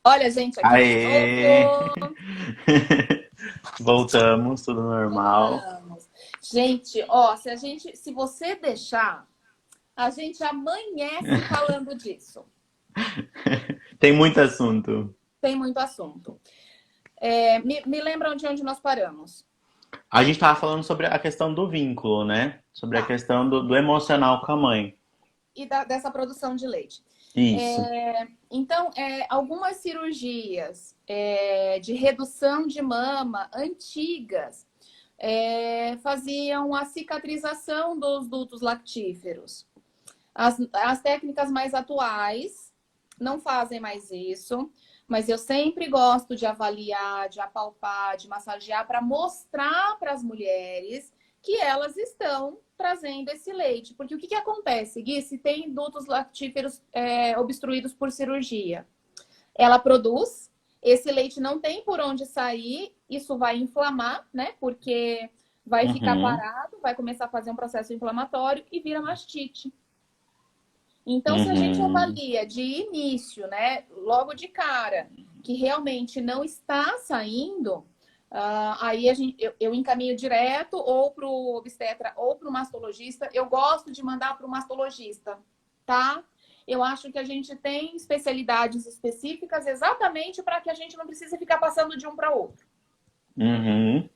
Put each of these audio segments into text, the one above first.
Olha a gente aqui de Aê! novo. Voltamos, tudo normal. Vamos. Gente, ó, se você deixar, a gente amanhece falando disso. Tem muito assunto. Tem muito assunto. Me lembram de onde nós paramos. A gente tava falando sobre a questão do vínculo, né? Sobre a Tá. questão do emocional com a mãe. E dessa produção de leite. Isso. Então, algumas cirurgias de redução de mama antigas faziam a cicatrização dos dutos lactíferos. As técnicas mais atuais não fazem mais isso, mas eu sempre gosto de avaliar, de apalpar, de massagear para mostrar para as mulheres que elas estão trazendo esse leite. Porque o que acontece, Gui, se tem dutos lactíferos obstruídos por cirurgia? Ela produz, esse leite não tem por onde sair, isso vai inflamar, né? Porque vai ficar Uhum, parado, vai começar a fazer um processo inflamatório e vira mastite. Então, se a gente uhum, avalia de início, né, logo de cara, que realmente não está saindo, aí eu encaminho direto ou para o obstetra ou para o mastologista. Eu gosto de mandar para o mastologista, tá? Eu acho que a gente tem especialidades específicas exatamente para que a gente não precise ficar passando de um para outro. uhum,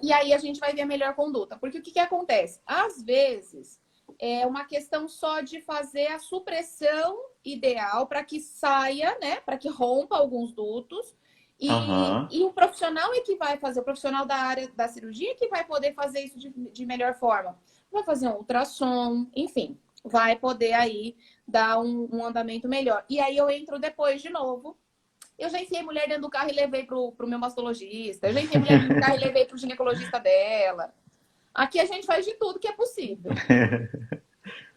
E aí a gente vai ver a melhor conduta. Porque o que acontece? Às vezes é uma questão só de fazer a supressão ideal para que saia, né? Para que rompa alguns dutos. aham, E o profissional é que vai fazer, o profissional da área da cirurgia é que vai poder fazer isso de melhor forma. Vai fazer um ultrassom, enfim, vai poder aí dar um andamento melhor. E aí eu entro depois de novo. Eu já enfiei mulher dentro do carro e levei pro meu mastologista. Eu já enfiei mulher dentro do carro e levei pro ginecologista dela. Aqui a gente faz de tudo que é possível,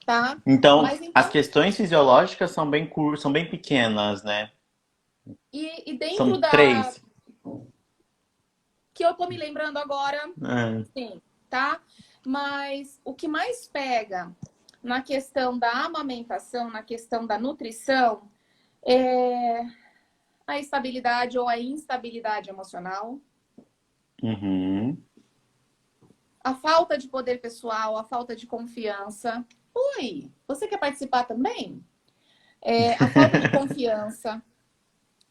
tá? Então, Mas as então, questões fisiológicas são bem são bem pequenas, né? e dentro São da. três. Que eu tô me lembrando agora, Ah, sim, tá? Mas o que mais pega na questão da amamentação, na questão da nutrição, é a estabilidade ou a instabilidade emocional, uhum. a falta de poder pessoal, a falta de confiança. Oi, você quer participar também? A falta de confiança,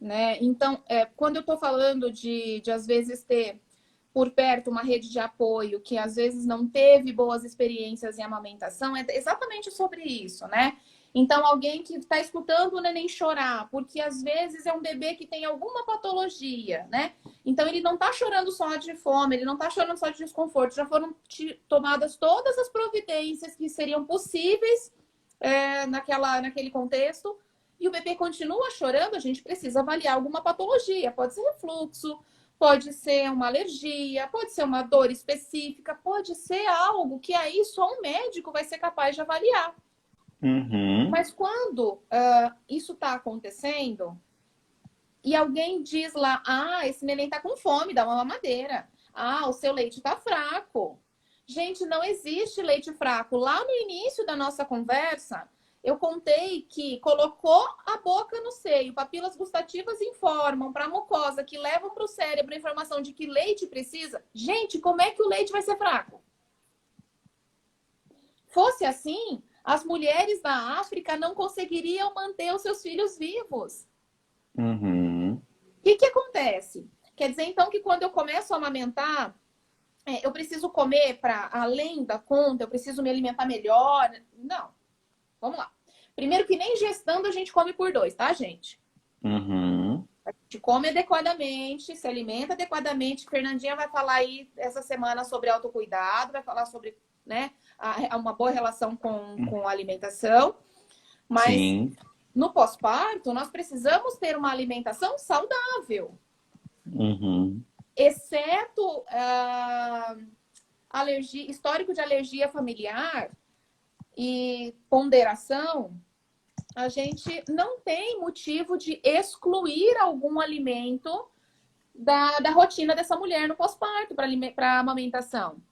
né? Então, quando eu estou falando de às vezes ter por perto uma rede de apoio que às vezes não teve boas experiências em amamentação, é exatamente sobre isso, né? Então, alguém que está escutando o neném chorar, porque às vezes é um bebê que tem alguma patologia, né? Então, ele não está chorando só de fome, ele não está chorando só de desconforto, já foram tomadas todas as providências que seriam possíveis naquele contexto, e o bebê continua chorando, a gente precisa avaliar alguma patologia. Pode ser refluxo, pode ser uma alergia, pode ser uma dor específica, pode ser algo que aí só um médico vai ser capaz de avaliar. Uhum. Mas quando isso está acontecendo e alguém diz lá, esse neném está com fome, dá uma mamadeira. O seu leite está fraco. Gente, não existe leite fraco. Lá no início da nossa conversa, eu contei que colocou a boca no seio, papilas gustativas informam para a mucosa que levam para o cérebro a informação de que leite precisa. Gente, como é que o leite vai ser fraco? Fosse assim, as mulheres da África não conseguiriam manter os seus filhos vivos. Uhum. O que acontece? Quer dizer, então, que quando eu começo a amamentar, eu preciso comer para além da conta, eu preciso me alimentar melhor. Não, vamos lá. Primeiro que nem gestando a gente come por dois, tá, gente? Uhum. A gente come adequadamente, se alimenta adequadamente. Fernandinha vai falar aí essa semana sobre autocuidado, vai falar sobre, né, uma boa relação com a alimentação. Mas Sim. no pós-parto, nós precisamos ter uma alimentação saudável, Uhum. exceto alergia, histórico de alergia familiar e ponderação, a gente não tem motivo de excluir algum alimento da rotina dessa mulher no pós-parto para amamentação.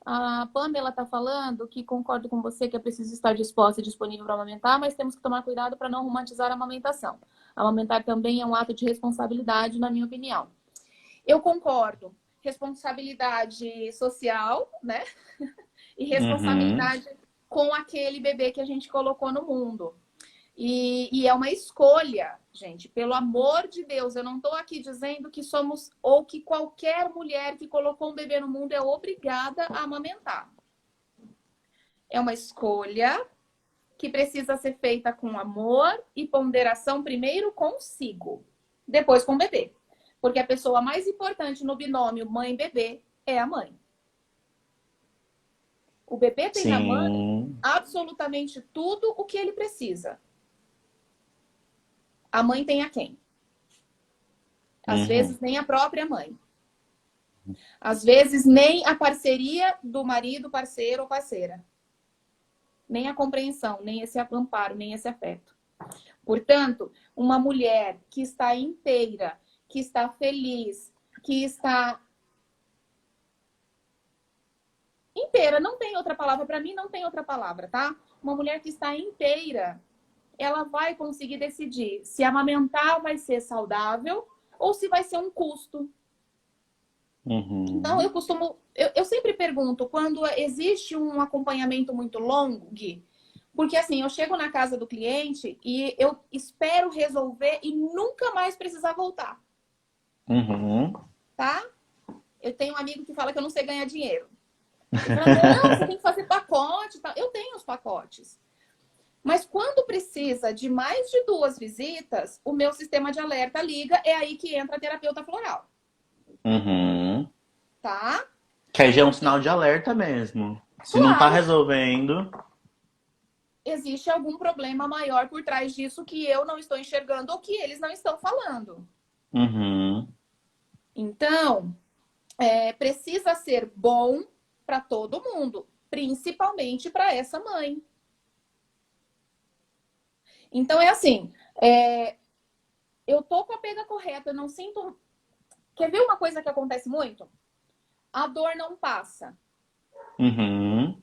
A Pamela está falando que concordo com você que é preciso estar disposta e disponível para amamentar, mas temos que tomar cuidado para não romantizar a amamentação. Amamentar também é um ato de responsabilidade, na minha opinião. Eu concordo. Responsabilidade social, né? E Uhum. responsabilidade com aquele bebê que a gente colocou no mundo. E é uma escolha, gente. Pelo amor de Deus, eu não estou aqui dizendo que somos ou que qualquer mulher que colocou um bebê no mundo é obrigada a amamentar. É uma escolha que precisa ser feita com amor e ponderação, primeiro consigo, depois com o bebê. Porque a pessoa mais importante no binômio mãe-bebê é a mãe. O bebê tem na mãe Sim. absolutamente tudo o que ele precisa. A mãe tem a quem? Às Uhum. vezes nem a própria mãe. Às vezes nem a parceria do marido, parceiro ou parceira. Nem a compreensão, nem esse amparo, nem esse afeto. Portanto, uma mulher que está inteira, que está feliz, que está inteira, não tem outra palavra, para mim não tem outra palavra, tá? Uma mulher que está inteira, ela vai conseguir decidir se amamentar vai ser saudável ou se vai ser um custo. Então, Uhum. eu sempre pergunto, quando existe um acompanhamento muito longo, Gui, porque assim, eu chego na casa do cliente e eu espero resolver e nunca mais precisar voltar, Uhum. tá? Eu tenho um amigo que fala que eu não sei ganhar dinheiro. Ele fala, não, você tem que fazer pacote e tal. Eu tenho os pacotes. Mas quando precisa de mais de 2 visitas, o meu sistema de alerta liga, é aí que entra a terapeuta floral, Uhum. tá? Que aí já é um Porque, sinal de alerta mesmo. Se não tá claro, resolvendo. existe algum problema maior por trás disso que eu não estou enxergando ou que eles não estão falando. Uhum. Então, precisa ser bom para todo mundo, principalmente para essa mãe. Então, é assim, eu tô com a pega correta, eu não sinto. Quer ver uma coisa que acontece muito? A dor não passa. Uhum.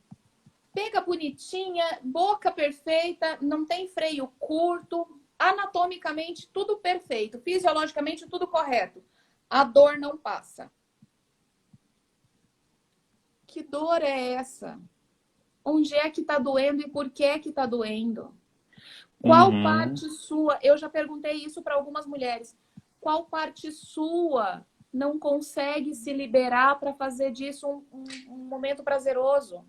Pega bonitinha, boca perfeita, não tem freio curto, anatomicamente tudo perfeito, fisiologicamente tudo correto. A dor não passa. Que dor é essa? Onde é que tá doendo e por que é que tá doendo? Qual Uhum. parte sua? Eu já perguntei isso para algumas mulheres. Qual parte sua não consegue se liberar para fazer disso um momento prazeroso?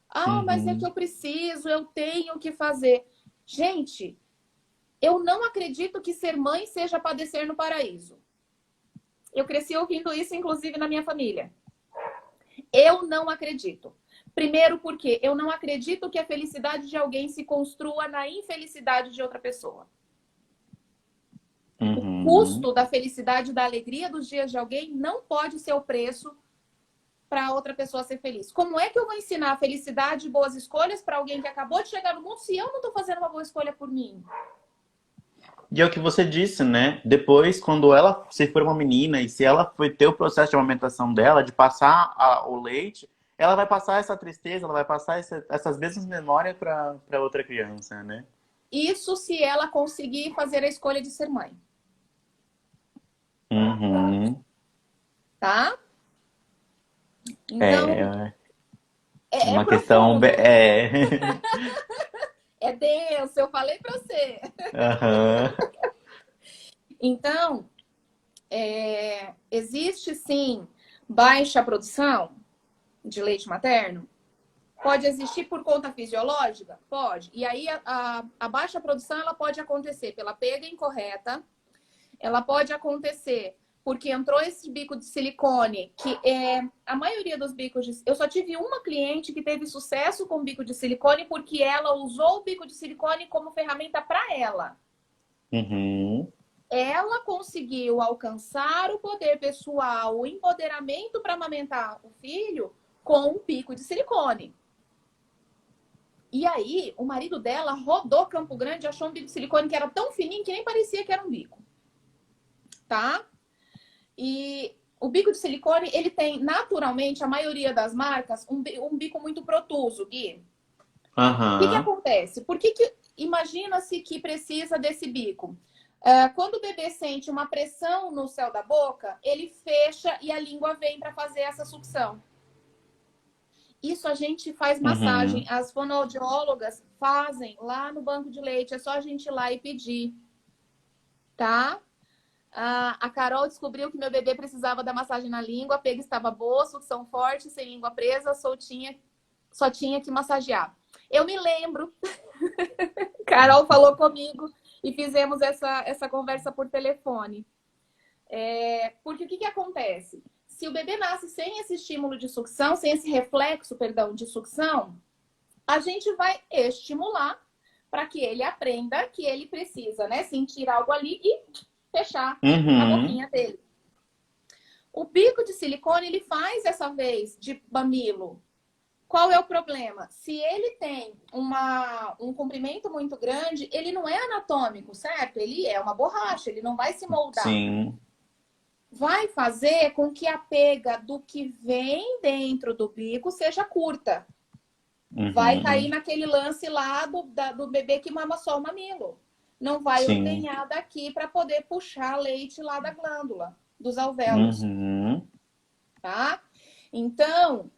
Ah, mas é que Uhum. eu preciso, eu tenho que fazer. Gente, eu não acredito que ser mãe seja padecer no paraíso. Eu cresci ouvindo isso, inclusive, na minha família. Eu não acredito. Primeiro, porque eu não acredito que a felicidade de alguém se construa na infelicidade de outra pessoa. O Uhum. custo da felicidade, da alegria dos dias de alguém não pode ser o preço para outra pessoa ser feliz. Como é que eu vou ensinar felicidade e boas escolhas para alguém que acabou de chegar no mundo se eu não estou fazendo uma boa escolha por mim? E é o que você disse, né? Depois, quando ela, se for uma menina e se ela foi ter o processo de amamentação dela, de passar o leite, ela vai passar essa tristeza, ela vai passar essas mesmas memórias para outra criança, né? Isso se ela conseguir fazer a escolha de ser mãe, Uhum. tá? Então, É é uma questão. profundo. É. É denso, eu falei para você. Aham. Então, existe sim baixa produção de leite materno? Pode existir por conta fisiológica? Pode. E aí a baixa produção ela pode acontecer pela pega incorreta, ela pode acontecer porque entrou esse bico de silicone, que é a maioria dos bicos de... Eu só tive uma cliente que teve sucesso com bico de silicone porque ela usou o bico de silicone como ferramenta para ela. Uhum. Ela conseguiu alcançar o poder pessoal, o empoderamento para amamentar o filho com o bico de silicone. E aí, o marido dela rodou Campo Grande, achou um bico de silicone que era tão fininho que nem parecia que era um bico, tá? E o bico de silicone, ele tem, naturalmente, a maioria das marcas, um bico muito protuso, Gui. O que Aham. acontece? Por que imagina-se que precisa desse bico. Quando o bebê sente uma pressão no céu da boca, ele fecha e a língua vem para fazer essa sucção. Isso a gente faz massagem. As fonoaudiólogas fazem lá no banco de leite. É só a gente ir lá e pedir. Tá? A Carol descobriu que meu bebê precisava da massagem na língua. A pega estava boa, sucção forte, sem língua presa, soltinha. Só tinha que massagear. Eu me lembro. Carol falou comigo e fizemos essa conversa por telefone. Porque o que acontece? Se o bebê nasce sem esse estímulo de sucção, sem esse reflexo, perdão, de sucção, a gente vai estimular para que ele aprenda que ele precisa, né, sentir algo ali e fechar a boquinha dele. O bico de silicone, ele faz essa vez de mamilo. Qual é o problema? Se ele tem um comprimento muito grande, ele não é anatômico, certo? Ele é uma borracha, ele não vai se moldar. Sim. Vai fazer com que a pega do que vem dentro do bico seja curta. Vai cair naquele lance lá do bebê que mama só o mamilo. Não vai ordenhar daqui para poder puxar leite lá da glândula, dos alvéolos. Tá? Então,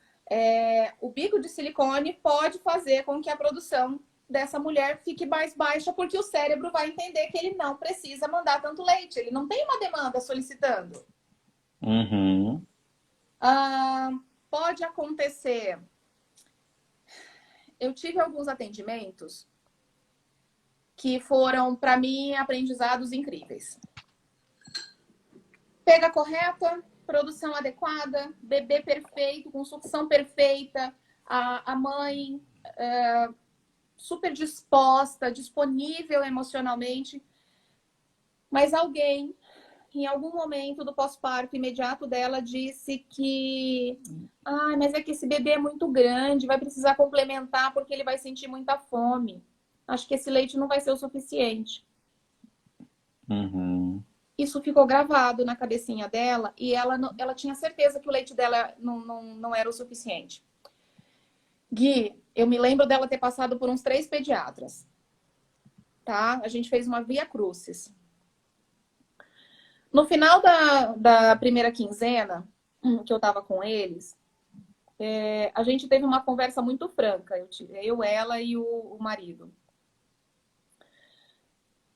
o bico de silicone pode fazer com que a produção dessa mulher fique mais baixa, porque o cérebro vai entender que ele não precisa mandar tanto leite. Ele não tem uma demanda solicitando. Pode acontecer. Eu tive alguns atendimentos que foram, para mim, aprendizados incríveis. Pega correta, produção adequada, bebê perfeito, com sucção perfeita, a mãe super disposta, disponível emocionalmente, mas alguém, em algum momento do pós-parto imediato dela, disse que mas é que esse bebê é muito grande, vai precisar complementar porque ele vai sentir muita fome. Acho que esse leite não vai ser o suficiente. Isso ficou gravado na cabecinha dela e ela tinha certeza que o leite dela não era o suficiente. Gui, eu me lembro dela ter passado por uns 3 pediatras. Tá? A gente fez uma via crucis. No final da primeira quinzena, que eu tava com eles, a gente teve uma conversa muito franca. Eu ela e o marido.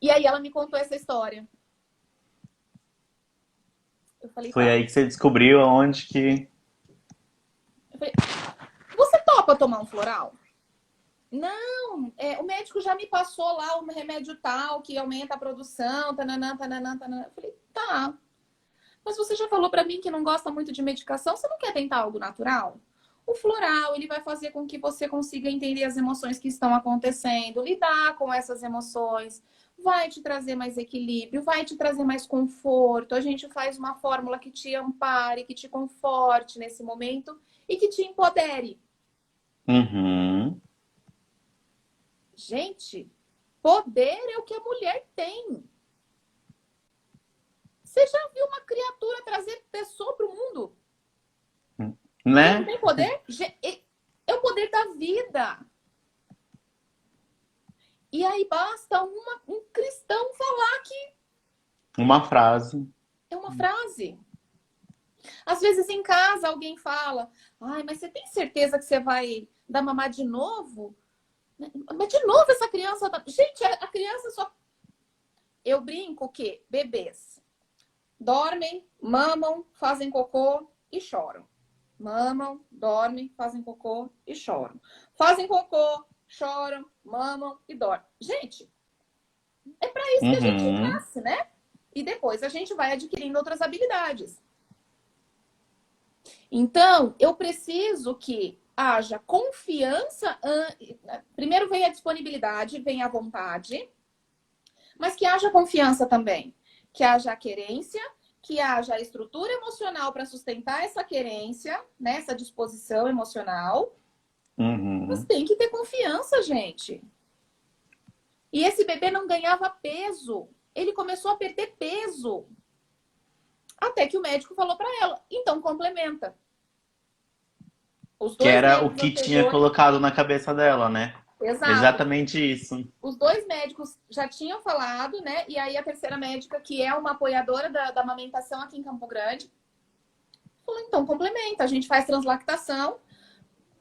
E aí ela me contou essa história. Eu falei, Foi aí que você descobriu aonde que... Eu falei, você topa tomar um floral? Não, o médico já me passou lá um remédio tal que aumenta a produção, tananã, tananã, tananã. Eu falei, tá. Mas você já falou pra mim que não gosta muito de medicação, você não quer tentar algo natural? O floral, ele vai fazer com que você consiga entender as emoções que estão acontecendo, lidar com essas emoções, vai te trazer mais equilíbrio, vai te trazer mais conforto. A gente faz uma fórmula que te ampare, que te conforte nesse momento e que te empodere. Gente, poder é o que a mulher tem. Você já viu uma criatura trazer pessoa para o mundo? Né? Não tem poder? É o poder da vida. E aí basta um cristão falar que... Uma frase. É uma frase. Às vezes em casa alguém fala, mas você tem certeza que você vai dar mamar de novo? Mas de novo essa criança... Gente, a criança só... Eu brinco que bebês dormem, mamam, fazem cocô e choram. Mamam, dormem, fazem cocô e choram. Fazem cocô, choram, mamam e dormem. Gente, é para isso que a gente nasce, né? E depois a gente vai adquirindo outras habilidades. Então, eu preciso que haja confiança. Primeiro vem a disponibilidade, vem a vontade, mas que haja confiança também. Que haja a querência, que haja a estrutura emocional para sustentar essa querência, né? Essa disposição emocional. Mas tem que ter confiança, gente. E esse bebê não ganhava peso. Ele começou a perder peso. Até que o médico falou para ela, então complementa. Os dois que era o meses que tinha anteriores, colocado na cabeça dela, né? Exato. Exatamente isso. Os dois médicos já tinham falado, né? E aí a terceira médica, que é uma apoiadora da amamentação aqui em Campo Grande, falou, então complementa, a gente faz translactação.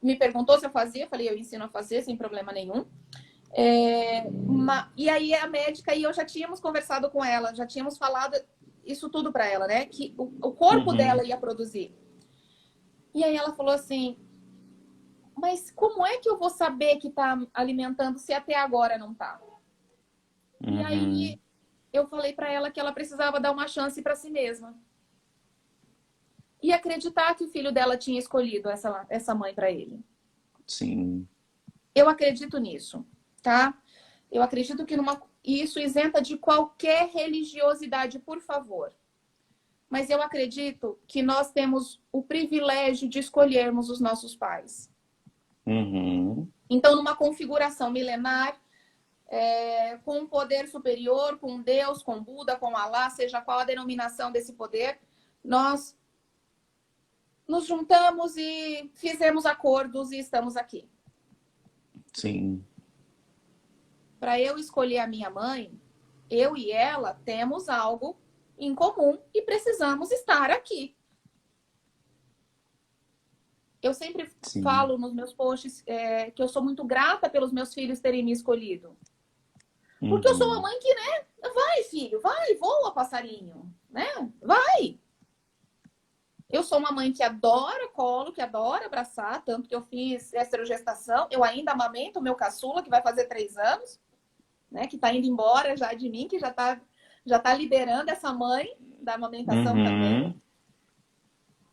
Me perguntou se eu fazia, eu falei, eu ensino a fazer sem problema nenhum. E aí a médica e eu já tínhamos conversado com ela, já tínhamos falado isso tudo para ela, né? Que o corpo dela ia produzir. E aí ela falou assim, mas como é que eu vou saber que tá alimentando se até agora não tá? E aí eu falei para ela que ela precisava dar uma chance para si mesma. E acreditar que o filho dela tinha escolhido essa mãe para ele. Sim. Eu acredito nisso, tá? Eu acredito que isso isenta de qualquer religiosidade, por favor. Mas eu acredito que nós temos o privilégio de escolhermos os nossos pais. Então, numa configuração milenar, com um poder superior, com Deus, com Buda, com Alá, seja qual a denominação desse poder, nós nos juntamos e fizemos acordos e estamos aqui. Sim. Para eu escolher a minha mãe, eu e ela temos algo em comum e precisamos estar aqui. Eu sempre falo nos meus posts que eu sou muito grata pelos meus filhos terem me escolhido. Porque eu sou uma mãe que, né? Vai, filho, vai, voa, passarinho, né? Vai! Eu sou uma mãe que adora colo, que adora abraçar, tanto que eu fiz esterogestação. Eu ainda amamento o meu caçula, que vai fazer 3 anos, né? Que tá indo embora já de mim, que já tá liberando essa mãe da amamentação também.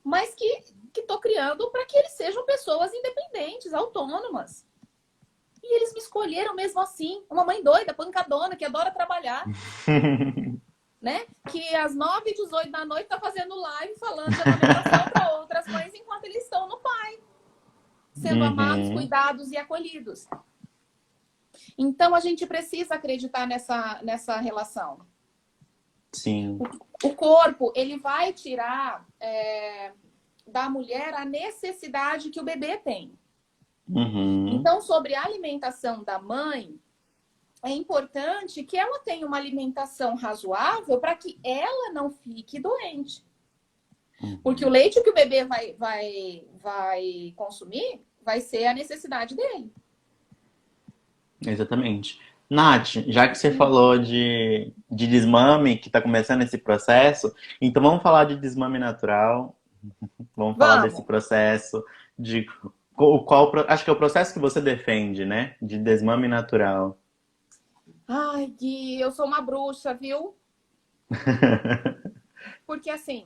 Mas que tô criando para que eles sejam pessoas independentes, autônomas. E eles me escolheram mesmo assim. Uma mãe doida, pancadona, que adora trabalhar. Né? Que às 9h18 da noite tá fazendo live falando de amamentação para outras mães enquanto eles estão no pai. Sendo amados, cuidados e acolhidos. Então a gente precisa acreditar nessa relação. Sim. O corpo, ele vai tirar da mulher a necessidade que o bebê tem. Então, sobre a alimentação da mãe, é importante que ela tenha uma alimentação razoável para que ela não fique doente. Porque o leite que o bebê vai consumir vai ser a necessidade dele. Exatamente. Nath, já que você falou de desmame, que está começando esse processo, então vamos falar de desmame natural. Vamos falar desse processo de acho que é o processo que você defende, né? De desmame natural. Ai, Gui, eu sou uma bruxa, viu? Porque assim,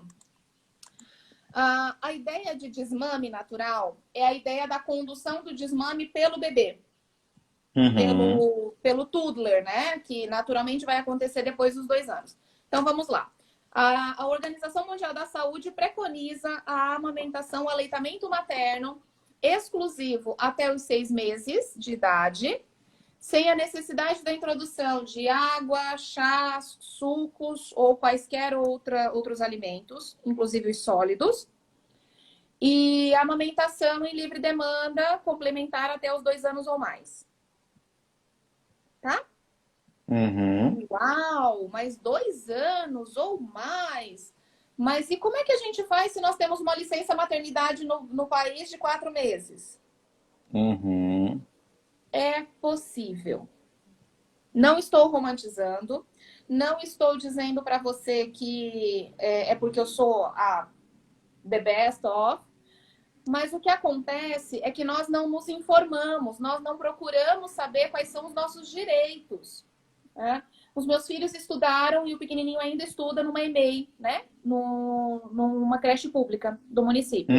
a ideia de desmame natural é a ideia da condução do desmame pelo bebê. Pelo toddler, né? Que naturalmente vai acontecer depois dos 2 anos. Então vamos lá. A Organização Mundial da Saúde preconiza a amamentação, o aleitamento materno exclusivo até os 6 meses de idade, sem a necessidade da introdução de água, chás, sucos ou quaisquer outros alimentos, inclusive os sólidos. E a amamentação em livre demanda complementar até os 2 anos ou mais. Tá? Uau, mais 2 anos ou mais. Mas e como é que a gente faz se nós temos uma licença maternidade no país de 4 meses? É possível. Não estou romantizando. Não estou dizendo para você que é porque eu sou a the best of. Mas o que acontece é que nós não nos informamos, nós não procuramos saber quais são os nossos direitos. Né? Os meus filhos estudaram e o pequenininho ainda estuda numa EMEI, né? Numa creche pública do município.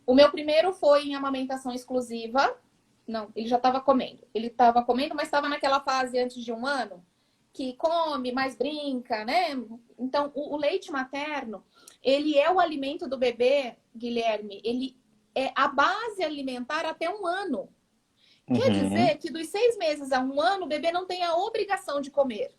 O meu primeiro foi em amamentação exclusiva. Não, ele já estava comendo. Ele estava comendo, mas estava naquela fase antes de 1 ano, que come, mas brinca, né? Então, o leite materno, ele é o alimento do bebê, Guilherme. Ele é a base alimentar até 1 ano. Quer dizer que dos 6 meses a 1 ano, o bebê não tem a obrigação de comer.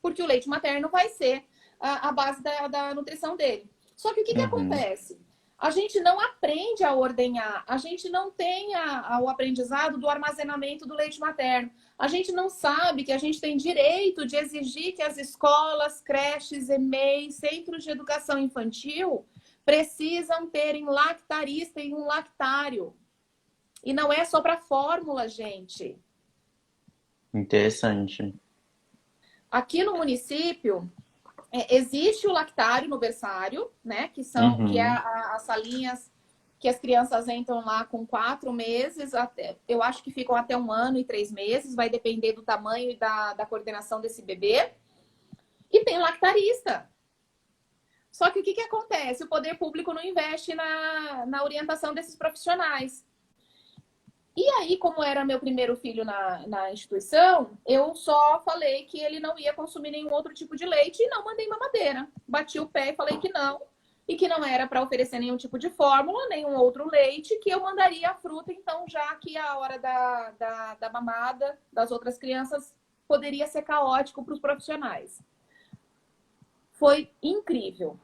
Porque o leite materno vai ser a base da nutrição dele. Só que o que acontece? A gente não aprende a ordenhar, a gente não tem o aprendizado do armazenamento do leite materno. A gente não sabe que a gente tem direito de exigir que as escolas, creches, EMEI, centros de educação infantil precisam terem lactarista e um lactário. E não é só para fórmula, gente. Interessante. Aqui no município, existe o lactário no berçário, né? Que é Uhum. as salinhas que as crianças entram lá com 4 meses, eu acho que ficam até 1 ano e 3 meses, vai depender do tamanho e da coordenação desse bebê. E tem lactarista. Só que o que acontece? O poder público não investe na orientação desses profissionais. E aí, como era meu primeiro filho na instituição, eu só falei que ele não ia consumir nenhum outro tipo de leite e não mandei mamadeira. Bati o pé e falei que não. E que não era para oferecer nenhum tipo de fórmula, nenhum outro leite, que eu mandaria a fruta, então, já que a hora da mamada das outras crianças poderia ser caótico para os profissionais. Foi incrível.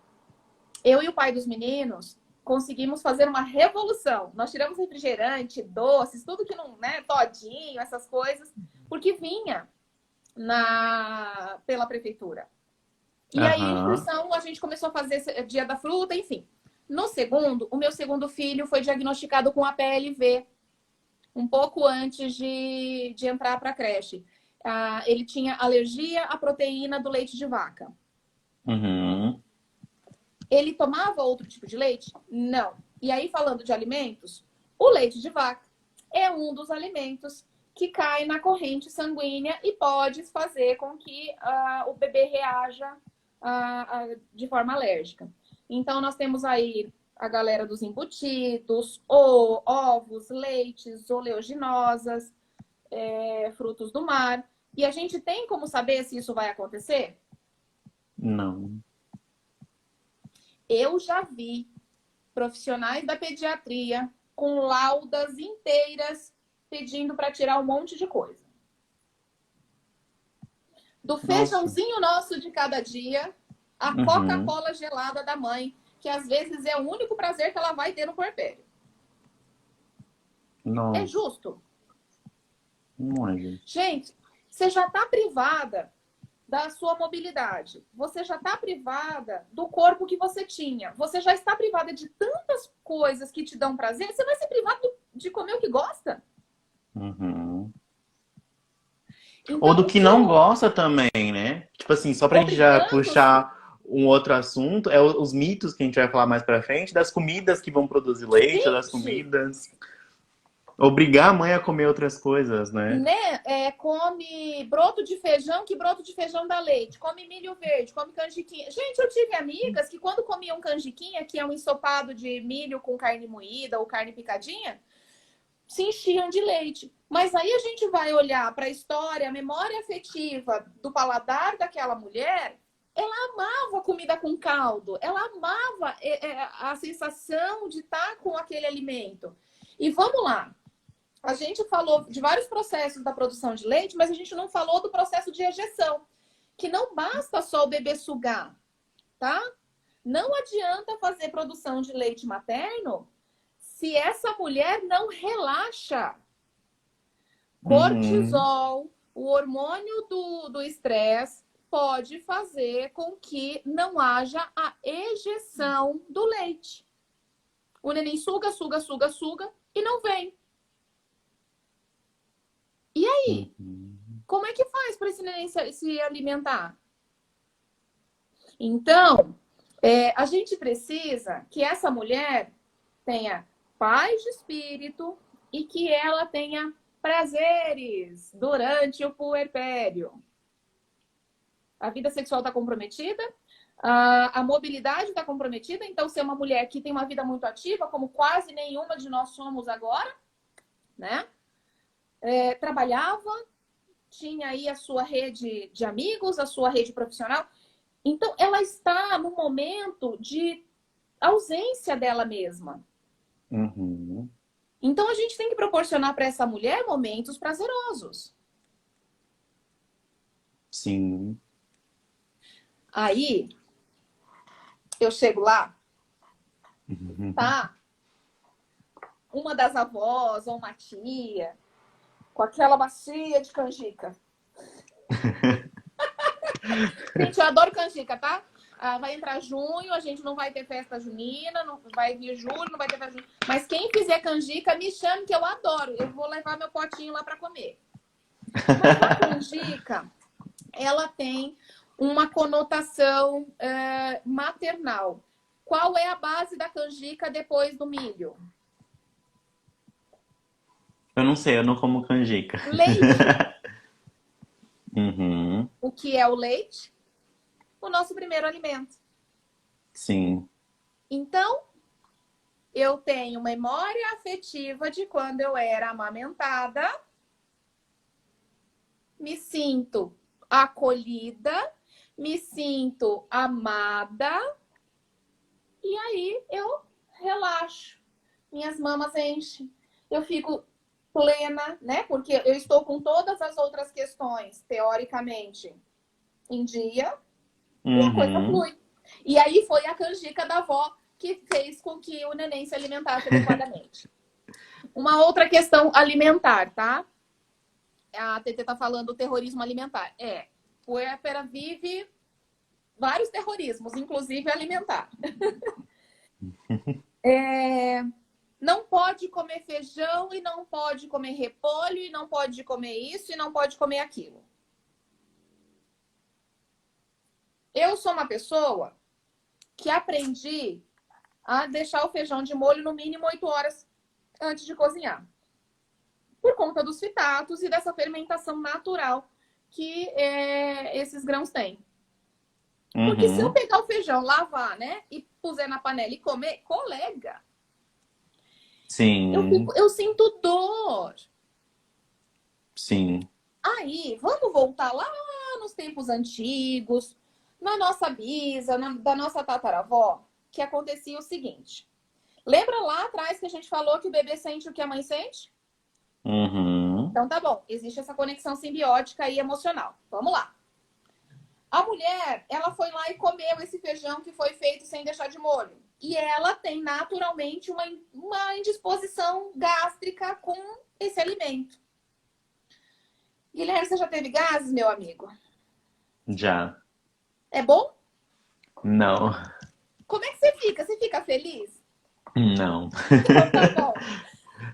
Eu e o pai dos meninos conseguimos fazer uma revolução. Nós tiramos refrigerante, doces, tudo que não, né, todinho, essas coisas, porque vinha pela prefeitura. E aí, a Aham. instituição, a gente começou a fazer dia da fruta, enfim. No segundo, o meu segundo filho foi diagnosticado com APLV, um pouco antes de entrar para a creche. Ele tinha alergia à proteína do leite de vaca. Uhum. Ele tomava outro tipo de leite? Não. E aí, falando de alimentos, o leite de vaca é um dos alimentos que cai na corrente sanguínea e pode fazer com que o bebê reaja de forma alérgica. Então, nós temos aí a galera dos embutidos, ovos, leites, oleaginosas, frutos do mar. E a gente tem como saber se isso vai acontecer? Não. Eu já vi profissionais da pediatria com laudas inteiras pedindo para tirar um monte de coisa. Do Nossa. feijãozinho nosso de cada dia, a Uhum. Coca-Cola gelada da mãe, que às vezes é o único prazer que ela vai ter no puerpério. É Nossa. justo? Não é justo. Gente, você já está privada da sua mobilidade. Você já está privada do corpo que você tinha. Você já está privada de tantas coisas que te dão prazer. Você vai ser privada de comer o que gosta? Uhum. Ou Então, do o que que não eu... gosta também, né? Tipo assim, só pra gente já Obrigando-se. puxar um outro assunto, é os mitos que a gente vai falar mais pra frente, das comidas que vão produzir leite, das Gente, comidas. Obrigar a mãe a comer outras coisas, né? né? Come broto de feijão, que broto de feijão dá leite. Come milho verde, come canjiquinha. Gente, eu tive amigas que quando comiam canjiquinha, que é um ensopado de milho com carne moída ou carne picadinha, se enchiam de leite. Mas aí a gente vai olhar para a história, a memória afetiva do paladar daquela mulher. Ela amava comida com caldo, ela amava a sensação de estar com aquele alimento. E vamos lá, a gente falou de vários processos da produção de leite, mas a gente não falou do processo de ejeção, que não basta só o bebê sugar, tá? Não adianta fazer produção de leite materno se essa mulher não relaxa. Uhum. Cortisol, o hormônio do estresse, pode fazer com que não haja a ejeção do leite. O neném suga, suga, suga, suga e não vem. E aí? Uhum. Como é que faz para esse neném se alimentar? Então, a gente precisa que essa mulher tenha paz de espírito e que ela tenha prazeres durante o puerpério. A vida sexual está comprometida, a mobilidade está comprometida, então ser uma mulher que tem uma vida muito ativa, como quase nenhuma de nós somos agora, né? Trabalhava, tinha aí a sua rede de amigos, a sua rede profissional. Então, ela está no momento de ausência dela mesma. Uhum. Então, a gente tem que proporcionar para essa mulher momentos prazerosos. Sim. Aí, eu chego lá tá? Uma das avós ou uma tia, com aquela bacia de canjica. Gente, eu adoro canjica, tá? Vai entrar junho, a gente não vai ter festa junina, não vai vir julho, não vai ter festa junina. Mas quem fizer canjica, me chame que eu adoro. Eu vou levar meu potinho lá para comer. Mas a canjica, ela tem uma conotação maternal. Qual é a base da canjica depois do milho? Eu não sei, eu não como canjica. Leite. Uhum, O que é o leite? O nosso primeiro alimento. sim. Então, eu tenho memória afetiva de quando eu era amamentada, me sinto acolhida, me sinto amada, e aí eu relaxo. Minhas mamas enchem. Eu fico plena, né? Porque eu estou com todas as outras questões, teoricamente, em dia, e a coisa Uhum. flui. E aí foi a canjica da avó que fez com que o neném se alimentasse adequadamente. Uma outra questão alimentar, tá? A TT tá falando do terrorismo alimentar. Puépera vive vários terrorismos, inclusive alimentar. Não pode comer feijão e não pode comer repolho e não pode comer isso e não pode comer aquilo. Eu sou uma pessoa que aprendi a deixar o feijão de molho no mínimo 8 horas antes de cozinhar. Por conta dos fitatos e dessa fermentação natural que esses grãos têm. Porque se eu Uhum. pegar o feijão, lavar, né, e puser na panela e comer, colega, Sim, eu sinto dor. sim. Aí, vamos voltar lá nos tempos antigos, na nossa bisa, da nossa tataravó, que acontecia o seguinte. Lembra lá atrás que a gente falou que o bebê sente o que a mãe sente? Uhum. Então tá bom, existe essa conexão simbiótica e emocional. Vamos lá. A mulher, ela foi lá e comeu esse feijão que foi feito sem deixar de molho. E ela tem naturalmente uma indisposição gástrica com esse alimento. Guilherme, você já teve gases, meu amigo? Já. É bom? Não. Como é que você fica? Você fica feliz? Não. Então tá bom.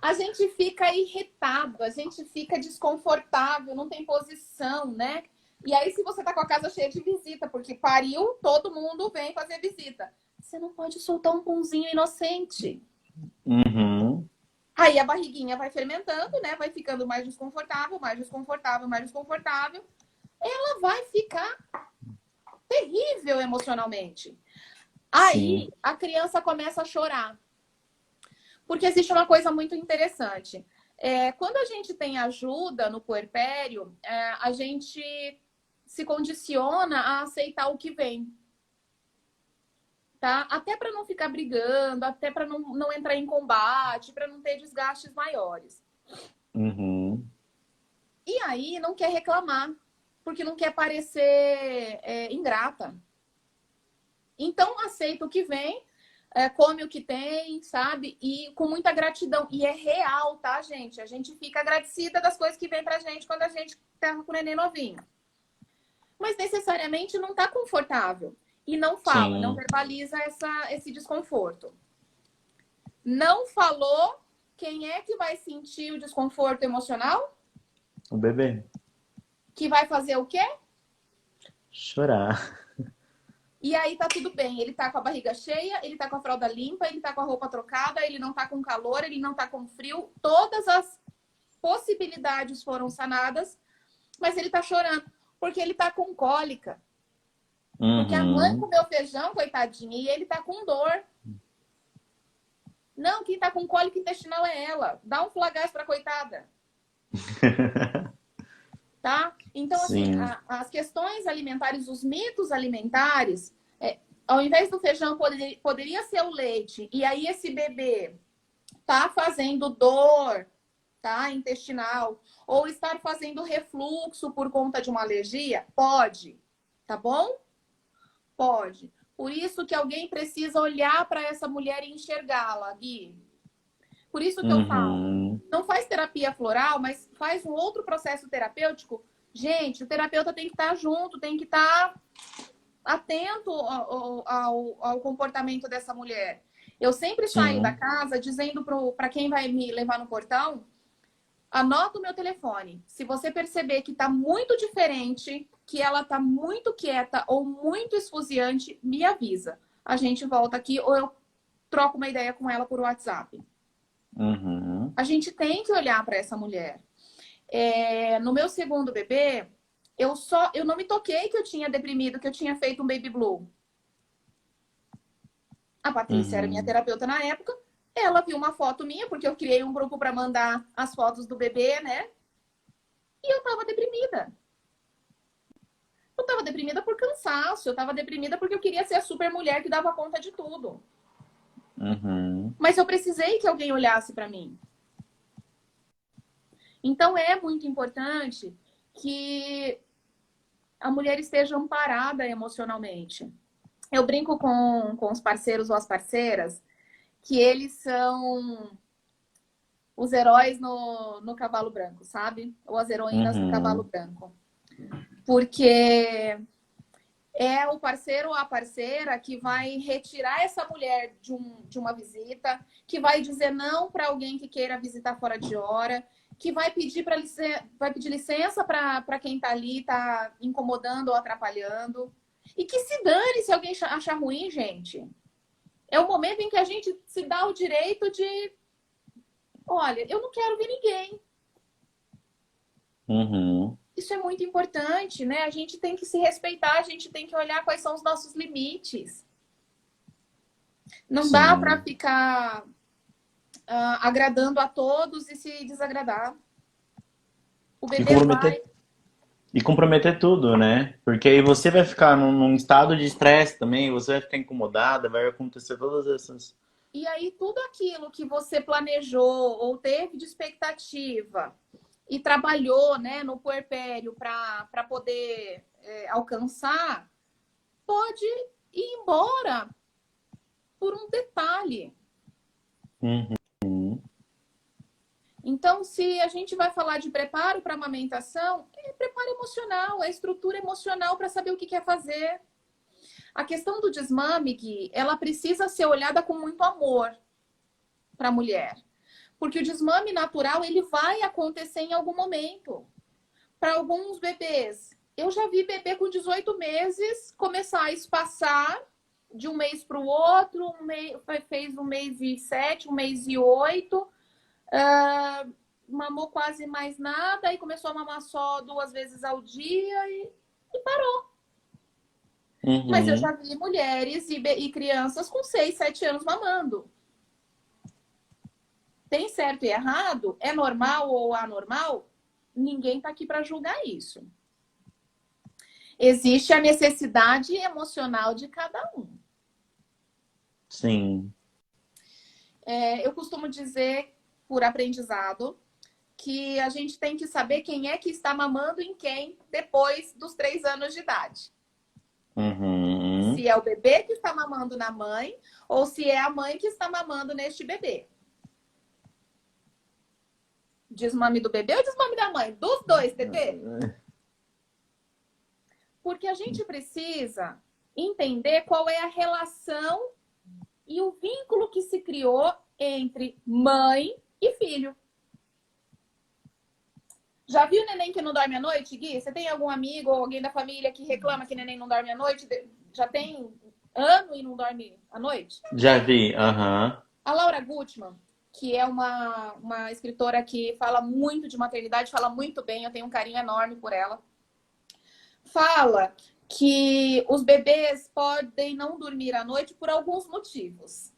A gente fica irritado, a gente fica desconfortável, não tem posição, né? E aí, se você tá com a casa cheia de visita, porque pariu, todo mundo vem fazer visita. Você não pode soltar um punzinho inocente. Uhum. Aí a barriguinha vai fermentando, né? Vai ficando mais desconfortável, mais desconfortável, mais desconfortável. Ela vai ficar terrível emocionalmente. Sim. Aí a criança começa a chorar. Porque existe uma coisa muito interessante. Quando a gente tem ajuda no puerpério, a gente se condiciona a aceitar o que vem. Tá? Até para não ficar brigando, até para não entrar em combate, para não ter desgastes maiores. Uhum. E aí não quer reclamar, porque não quer parecer ingrata. Então aceita o que vem, come o que tem, sabe? E com muita gratidão. E é real, tá, gente? A gente fica agradecida das coisas que vem pra gente quando a gente tá com o neném novinho. Mas necessariamente não tá confortável. E não fala, não Sim. verbaliza esse desconforto. Não falou, quem é que vai sentir o desconforto emocional? O bebê. Que vai fazer o quê? Chorar. E aí tá tudo bem. Ele tá com a barriga cheia, ele tá com a fralda limpa, ele tá com a roupa trocada, ele não tá com calor, ele não tá com frio. Todas as possibilidades foram sanadas, mas ele tá chorando porque ele tá com cólica. Porque a mãe Uhum. comeu feijão, coitadinha, e ele tá com dor. Não, quem tá com cólica intestinal é ela. Dá um flagás pra coitada, tá? Então, assim, Sim. as questões alimentares, os mitos alimentares, ao invés do feijão poderia ser o leite, e aí esse bebê tá fazendo dor, tá? Intestinal, ou estar fazendo refluxo por conta de uma alergia? Pode, tá bom? Pode. Por isso que alguém precisa olhar para essa mulher e enxergá-la, Gui. Por isso que eu falo, Uhum. não faz terapia floral, mas faz um outro processo terapêutico. Gente, o terapeuta tem que estar junto, tem que estar atento ao comportamento dessa mulher. Eu sempre saio da Sim. casa dizendo para quem vai me levar no portão, anota o meu telefone. Se você perceber que está muito diferente, que ela está muito quieta ou muito esfuziante, me avisa. A gente volta aqui ou eu troco uma ideia com ela por WhatsApp. Uhum. A gente tem que olhar para essa mulher. No meu segundo bebê, eu não me toquei que eu tinha deprimido, que eu tinha feito um baby blue. A Patrícia era minha Uhum. terapeuta na época. Ela viu uma foto minha, porque eu criei um grupo para mandar as fotos do bebê, né? E eu tava deprimida. Eu tava deprimida por cansaço, eu tava deprimida porque eu queria ser a super mulher que dava conta de tudo. Uhum. Mas eu precisei que alguém olhasse para mim. Então é muito importante que a mulher esteja amparada emocionalmente. Eu brinco com os parceiros ou as parceiras que eles são os heróis no cavalo branco, sabe? Ou as heroínas no cavalo Uhum. branco. Porque é o parceiro ou a parceira que vai retirar essa mulher de uma visita, que vai dizer não para alguém que queira visitar fora de hora, que vai pedir, vai pedir licença para quem está ali, está incomodando ou atrapalhando. E que se dane se alguém achar ruim, gente. É o momento em que a gente se dá o direito de, olha, eu não quero ver ninguém. Uhum. Isso é muito importante, né? A gente tem que se respeitar, a gente tem que olhar quais são os nossos limites. Não dá para Sim. ficar agradando a todos e se desagradar. O E bebê comprometer, vai. e comprometer tudo, né? Porque aí você vai ficar num estado de estresse também, você vai ficar incomodada, vai acontecer todas essas. E aí, tudo aquilo que você planejou ou teve de expectativa e trabalhou, né, no puerpério para poder alcançar, pode ir embora por um detalhe. Uhum. Então, se a gente vai falar de preparo para amamentação, é preparo emocional, é estrutura emocional para saber o que quer fazer. A questão do desmame, Gui, ela precisa ser olhada com muito amor para a mulher. Porque o desmame natural, ele vai acontecer em algum momento. Para alguns bebês, eu já vi bebê com 18 meses começar a espaçar de um mês para o outro, fez um mês e 7, um mês e 8, mamou quase mais nada e começou a mamar só 2 vezes ao dia e parou. Mas eu já Uhum. vi mulheres e crianças com 6, 7 anos mamando. Tem certo e errado? É normal ou anormal? Ninguém está aqui para julgar isso. Existe a necessidade emocional de cada um. Sim. Eu costumo dizer, por aprendizado, que a gente tem que saber quem é que está mamando em quem depois dos 3 anos de idade. Uhum. Se é o bebê que está mamando na mãe ou se é a mãe que está mamando neste bebê. Desmame do bebê ou desmame da mãe? Dos dois, TT. Porque a gente precisa entender qual é a relação e o vínculo que se criou entre mãe e filho. Já viu neném que não dorme à noite, Gui? Você tem algum amigo ou alguém da família que reclama que neném não dorme à noite? Já tem ano e não dorme à noite? Já vi, aham. A Laura Gutman, que é uma escritora que fala muito de maternidade, fala muito bem, eu tenho um carinho enorme por ela, fala que os bebês podem não dormir à noite por alguns motivos.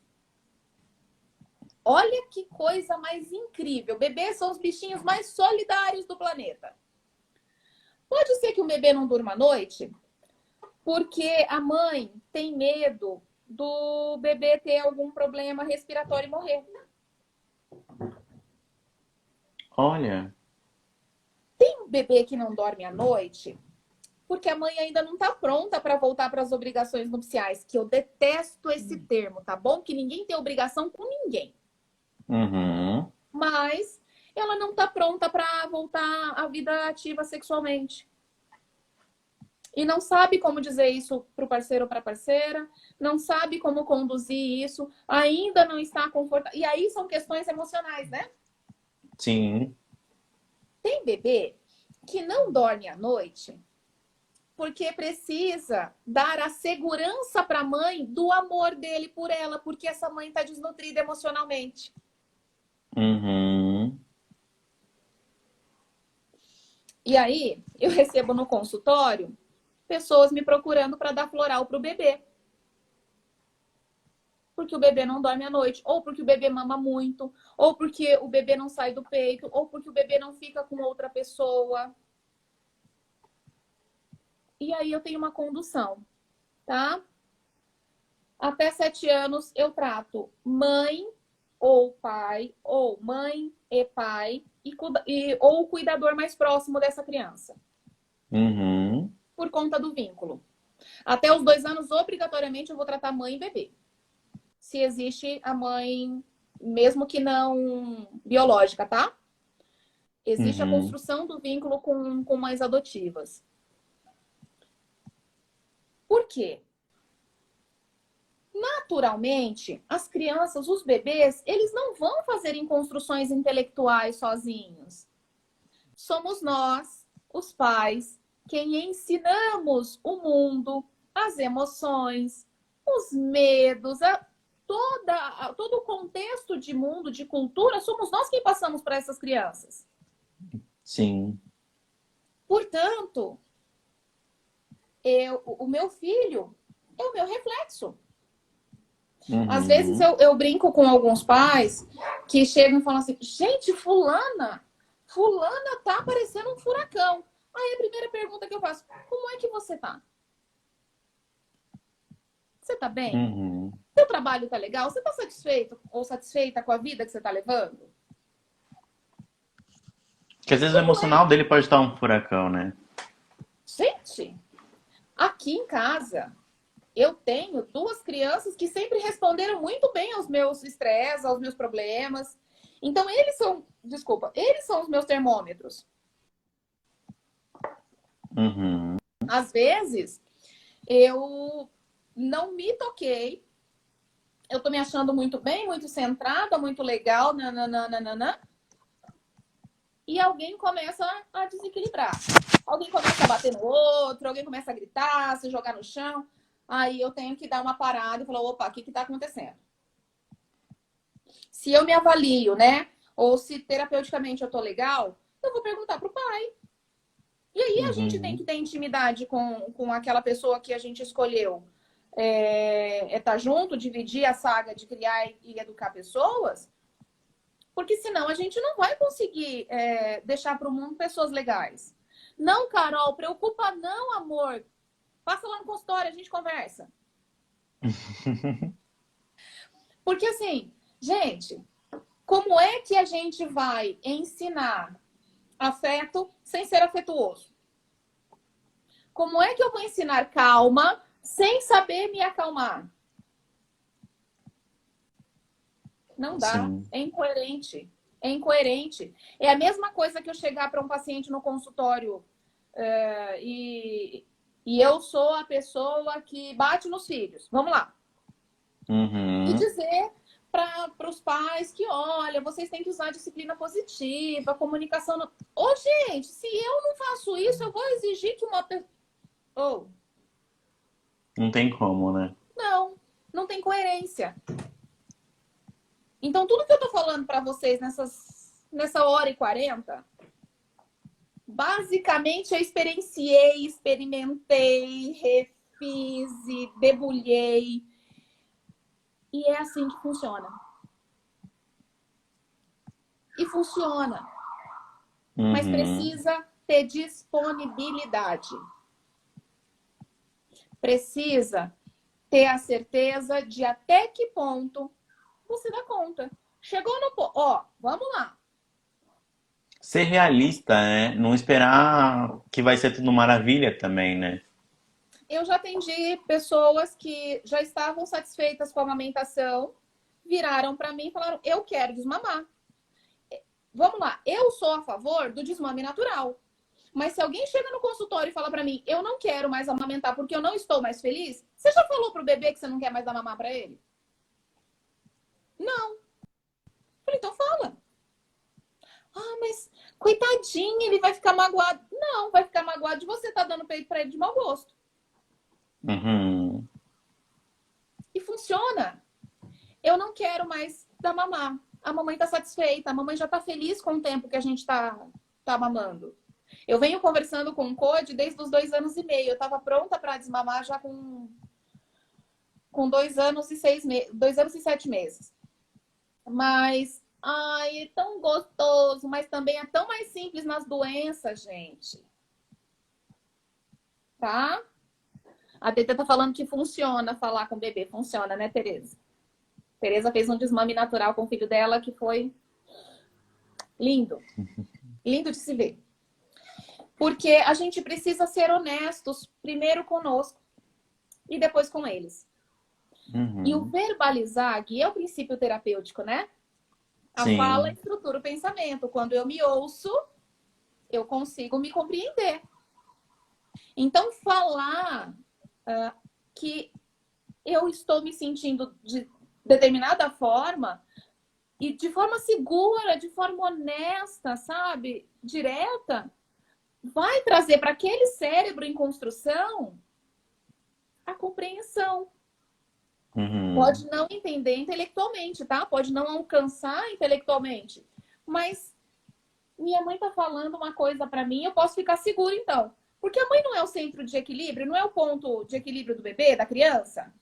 Olha que coisa mais incrível. Bebês são os bichinhos mais solidários do planeta. Pode ser que o bebê não durma à noite porque a mãe tem medo do bebê ter algum problema respiratório e morrer. Olha. Tem um bebê que não dorme à noite Porque a mãe ainda não está pronta para voltar para as obrigações nupciais, que eu detesto esse termo, tá bom? Que ninguém tem obrigação com ninguém. Uhum. Mas ela não está pronta para voltar à vida ativa sexualmente. E não sabe como dizer isso para o parceiro ou para a parceira, não sabe como conduzir isso, ainda não está confortável. E aí são questões emocionais, né? Sim. Tem bebê que não dorme à noite porque precisa dar a segurança para a mãe do amor dele por ela, porque essa mãe está desnutrida emocionalmente. Uhum. E aí, eu recebo no consultório pessoas me procurando para dar floral para o bebê. Porque o bebê não dorme à noite, ou porque o bebê mama muito, ou porque o bebê não sai do peito, ou porque o bebê não fica com outra pessoa. E aí eu tenho uma condução, tá? Até 7 anos eu trato mãe ou pai, ou mãe e pai, ou o cuidador mais próximo dessa criança. Uhum. Por conta do vínculo. Até os 2 anos, obrigatoriamente, eu vou tratar mãe e bebê. Se existe a mãe, mesmo que não biológica, tá? Existe a Uhum. construção do vínculo com mães adotivas. Por quê? Naturalmente, as crianças, os bebês, eles não vão fazer em construções intelectuais sozinhos. Somos nós, os pais, quem ensinamos o mundo, as emoções, os medos, todo o contexto de mundo, de cultura, somos nós quem passamos para essas crianças. Sim. Portanto, o meu filho é o meu reflexo. Às vezes Uhum. eu brinco com alguns pais que chegam e falam assim, gente, fulana tá parecendo um furacão. Aí a primeira pergunta que eu faço, como é que você tá? Você tá bem? Uhum. Seu trabalho tá legal? Você tá satisfeito ou satisfeita com a vida que você tá levando? Porque às vezes o Como é? emocional dele pode estar um furacão, né? Gente, aqui em casa, eu tenho 2 crianças que sempre responderam muito bem aos meus estresses, aos meus problemas. Então, eles são os meus termômetros. Uhum. Às vezes, eu não me toquei, eu tô me achando muito bem, muito centrada, muito legal, nananana, e alguém começa a desequilibrar. Alguém começa a bater no outro, alguém começa a gritar, se jogar no chão. Aí eu tenho que dar uma parada e falar, opa, o que está acontecendo? Se eu me avalio, né? Ou se terapeuticamente eu tô legal, eu vou perguntar pro pai. E aí a gente tem que Uhum. ter intimidade com aquela pessoa que a gente escolheu. Tá junto, dividir a saga de criar e educar pessoas, porque senão a gente não vai conseguir deixar para o mundo pessoas legais. Não, Carol, preocupa não, amor. Passa lá no consultório, a gente conversa. Porque assim, gente, como é que a gente vai ensinar afeto sem ser afetuoso? Como é que eu vou ensinar calma sem saber me acalmar? Não dá. Sim. É incoerente. É incoerente. É a mesma coisa que eu chegar para um paciente no consultório e eu sou a pessoa que bate nos filhos. Vamos lá. E Uhum. dizer para os pais que, olha, vocês têm que usar disciplina positiva, comunicação. Ô, gente, se eu não faço isso, eu vou exigir que uma pessoa. Oh, Não tem como, né? não, não tem coerência. Então, tudo que eu tô falando para vocês nessa hora e 40, basicamente eu experienciei, experimentei, refiz e debulhei. E é assim que funciona. E funciona. Mas Uhum. precisa ter disponibilidade. Precisa ter a certeza de até que ponto você dá conta. Chegou no ponto. Ó, vamos lá. ser realista, né? Não esperar que vai ser tudo maravilha também, né? Eu já atendi pessoas que já estavam satisfeitas com a amamentação, viraram para mim e falaram: eu quero desmamar. Vamos lá, eu sou a favor do desmame natural. Mas se alguém chega no consultório e fala para mim: eu não quero mais amamentar porque eu não estou mais feliz, você já falou pro bebê que você não quer mais dar mamar para ele? Não. Eu falei, então fala. Ah, mas coitadinho, ele vai ficar magoado. Não, vai ficar magoado de você estar dando peito para ele de mau gosto. Uhum. E funciona. Eu não quero mais dar mamar. A mamãe está satisfeita, a mamãe já está feliz com o tempo que a gente tá mamando. Eu venho conversando com o Code desde os 2 anos e meio. Eu estava pronta para desmamar já com 2 anos e 6 meses, 2 anos e 7 meses. Mas, ai, é tão gostoso, mas também é tão mais simples nas doenças, gente. Tá? A Teta tá falando que funciona falar com o bebê. Funciona, né, Tereza? Tereza fez um desmame natural com o filho dela que foi lindo. Lindo de se ver. Porque a gente precisa ser honestos, primeiro conosco e depois com eles. E o Uhum. verbalizar, que é o princípio terapêutico, né? A fala Sim. estrutura o pensamento. Quando eu me ouço, eu consigo me compreender. Então, falar que eu estou me sentindo de determinada forma e de forma segura, de forma honesta, sabe? Direta, vai trazer para aquele cérebro em construção a compreensão. Uhum. Pode não entender intelectualmente, tá? Pode não alcançar intelectualmente. Mas minha mãe tá falando uma coisa para mim, eu posso ficar segura então. Porque a mãe não é o centro de equilíbrio, não é o ponto de equilíbrio do bebê, da criança.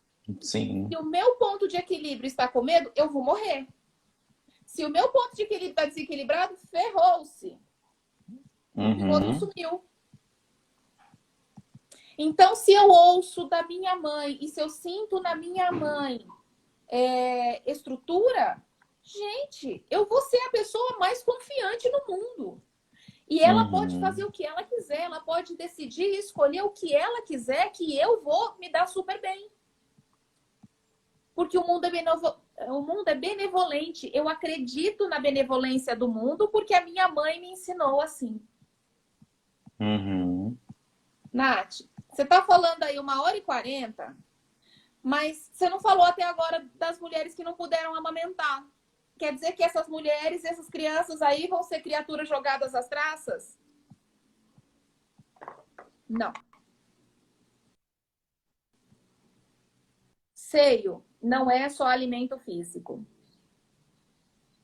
Se Sim. o meu ponto de equilíbrio está com medo, eu vou morrer. Se o meu ponto de equilíbrio está desequilibrado, ferrou-se. O pivô Uhum. sumiu. Então, se eu ouço da minha mãe e se eu sinto na minha mãe estrutura, gente, eu vou ser a pessoa mais confiante no mundo. E ela pode fazer Uhum. o que ela quiser, ela pode decidir e escolher o que ela quiser, que eu vou me dar super bem. Porque o mundo é benevolente. Eu acredito na benevolência do mundo porque a minha mãe me ensinou assim. Uhum. Nath, você está falando aí 1h40, mas você não falou até agora das mulheres que não puderam amamentar. Quer dizer que essas mulheres, essas crianças aí vão ser criaturas jogadas às traças? Não. Seio não é só alimento físico.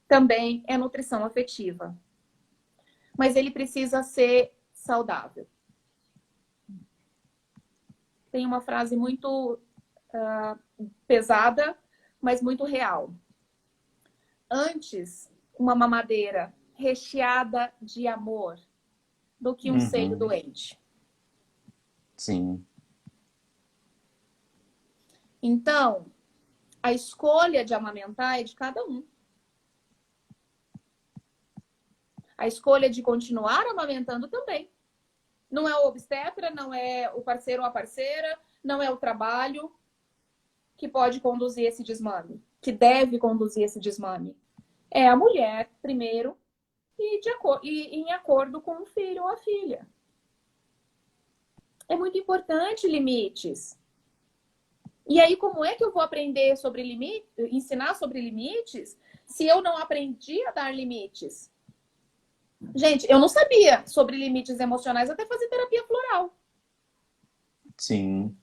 Também é nutrição afetiva. Mas ele precisa ser saudável. Tem uma frase muito pesada, mas muito real. Antes, uma mamadeira recheada de amor do que um seio Uhum. doente. Sim. Então, a escolha de amamentar é de cada um. A escolha de continuar amamentando também. Não é o obstetra, não é o parceiro ou a parceira, não é o trabalho que pode conduzir esse desmame, que deve conduzir esse desmame. É a mulher, primeiro, e em acordo com o filho ou a filha. É muito importante limites. E aí, como é que eu vou aprender sobre limites, ensinar sobre limites, se eu não aprendi a dar limites? Gente, eu não sabia sobre limites emocionais até fazer terapia floral. Sim.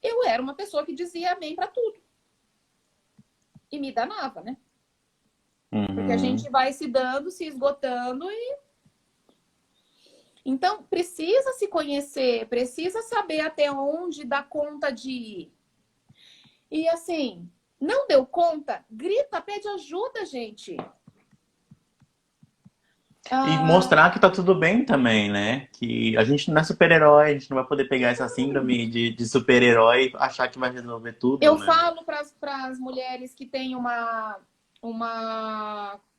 Eu era uma pessoa que dizia amém para tudo. E me danava, né? Porque a gente Uhum. vai se dando, se esgotando e então precisa se conhecer, precisa saber até onde dá conta de ir. E assim, não deu conta, grita, pede ajuda, gente. E Ah, mostrar que tá tudo bem também, né? Que a gente não é super-herói, a gente não vai poder pegar essa síndrome de super-herói e achar que vai resolver tudo, eu né? falo para as mulheres que têm uma